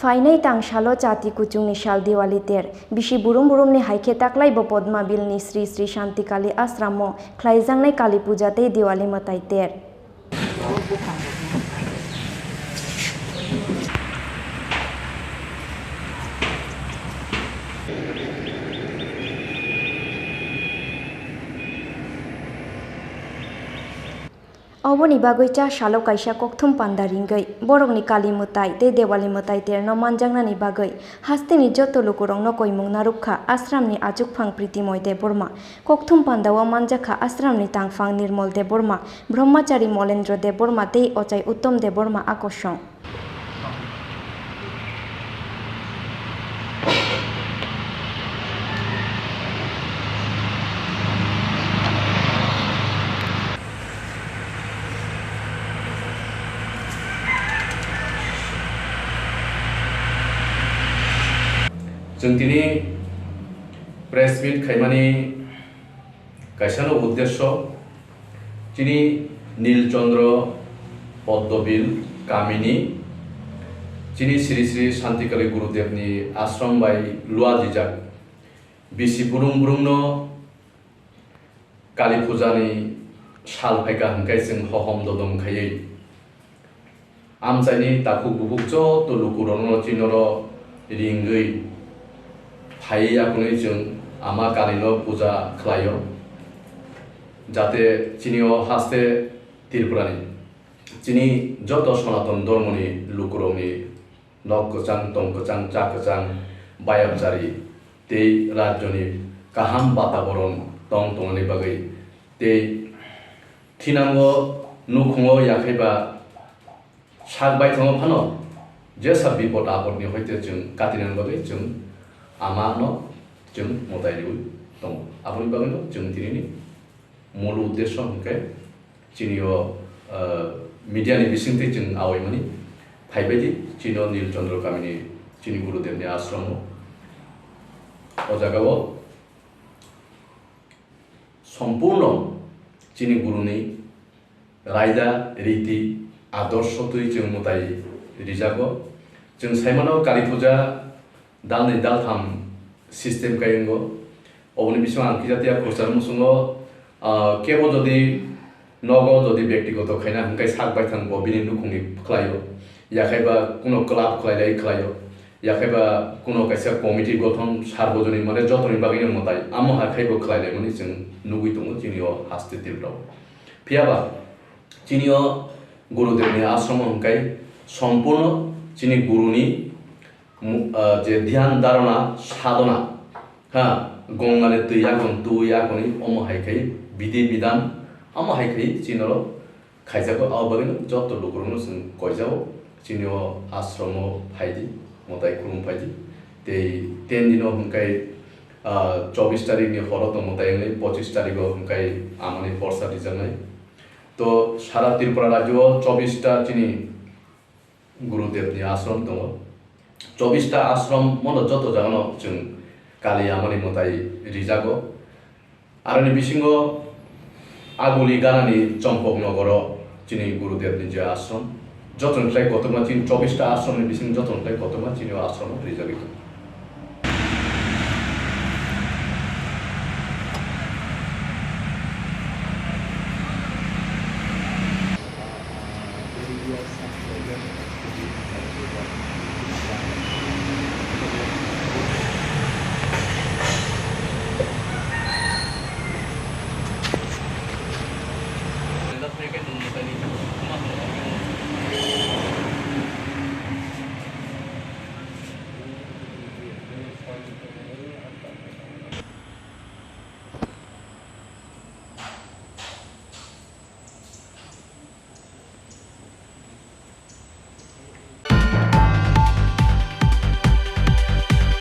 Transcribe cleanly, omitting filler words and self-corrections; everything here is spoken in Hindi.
Fainai tangshalo chati kuchungni shal diwali ter bisi burum-burumni haike taklai bo Podma Bilni Sri Sri Shanti Kali Asramo khlaijangnai Kali Puja tei Diwali matai ter. Oboni bagoi cha shalo kaisa kokthum panda ringai borokni Kali mutai tei Diwali mutai terno manjangnani bagoi hasteni joto lukurongno koimung narukha ashramni achukphang Pritimoy Deborma kokthum pandao manjakha ashramni tangphang Nirmol Deborma Brahmachari Molendra Deborma tei ochai Uttom Deborma akoshong. जों दिनै प्रेस मिट खायमानि कायसानो उद्देश्य दिनै नीलचंद्र पद्मबिल कामिनी दिनै श्री श्री शांतिकाली गुरुदेवनि आश्रम बाय लुआदिजाक बिसि बुरुं-बुरुंनो काली फुजानि साल फायगा हंखाय जों हहम ददम खायै आमचाइनि ताकु बुबुक ज तो लुकुरनो चिनरो रिंगै हाई आकुनै जों आमा कालिनो पूजा खालायो जाते चिनियो हास्ते त्रिपुरानि चिनि जत सनातन धर्मनि लुकुरनि नगकचां तंकचां चाकचां बायाबजारि ते राज्यनि काहाम वातावरण तंग तंगनि बागै ते थिनांगो नुखुङो याखैबा सागबाय थङो फानो जे सब बिपद आपदनि हयते जों कातिनानि बागै जों आमानो जों मोदायरिउ दं आबुनि बागैनो जों दिनैनि मूल उद्देश्य हंखाय चिनियो मीडियानि बिसिंथि जों आवैमानि फायबायदि चिनो नीलचंद्र कामिनी चिनि गुरुदेवनि आश्रम ओ जागायाव सम्पूर्ण चिनि गुरुनि रायदा रीति आदर्श तुइ जों मोदाय रिजागो जों साइमानाव काली पूजा दालनै दालथाम सिस्टेम कायंगो अबनि बिसं आंखि जातिया खरसार मुसुङो केबो जदि नगो जदि व्यक्तिगत खायना हंखाय सागबाय थांगो बिनि नुखुंनि खलायो याखायबा कुनो क्लाब खलायलाय खलायो याखायबा कुनो कायसा कमिटि गठन सार्वजनिक माने जतनि बागैनो मताय आमो हाखायबो खलायलाय माने जों नुगै दङ जिनियो हास्ते तिरफ्राव फियाबा जिनियो गुरुदेवनि आश्रम हंखाय सम्पूर्ण जिनि गुरुनि जे ध्यान धारणा साधना हाँ गंगाने तैयागन तुयागनि अम हायखाय विधि विधान अम हायखाय चिनरो खायजाको आवबागैनो जत लुकुरनो जों गयजाव चिनियो आश्रम फायदि मताय खुलुम फायदि ते 10 दिनो हंखाय 24 तारिखनि हरत मतायंलै 25 तारिखो हंखाय आमानि फरसा दिजानाय तो सारा त्रिपुरा राज्यो 24 टा चिनि गुरुदेवनि आश्रम दङ 24 टा आश्रम मन जत जागनो जों काली आमानि मताय रिजागो आरो बिसिङो आगुली गानानि चम्पक नगर चिनि गुरुदेवनि जे आश्रम जतनफ्राय गतमा चिनि 24 टा आश्रमनि बिसिङ जतनफ्राय गतमा चिनि आश्रम रिजागो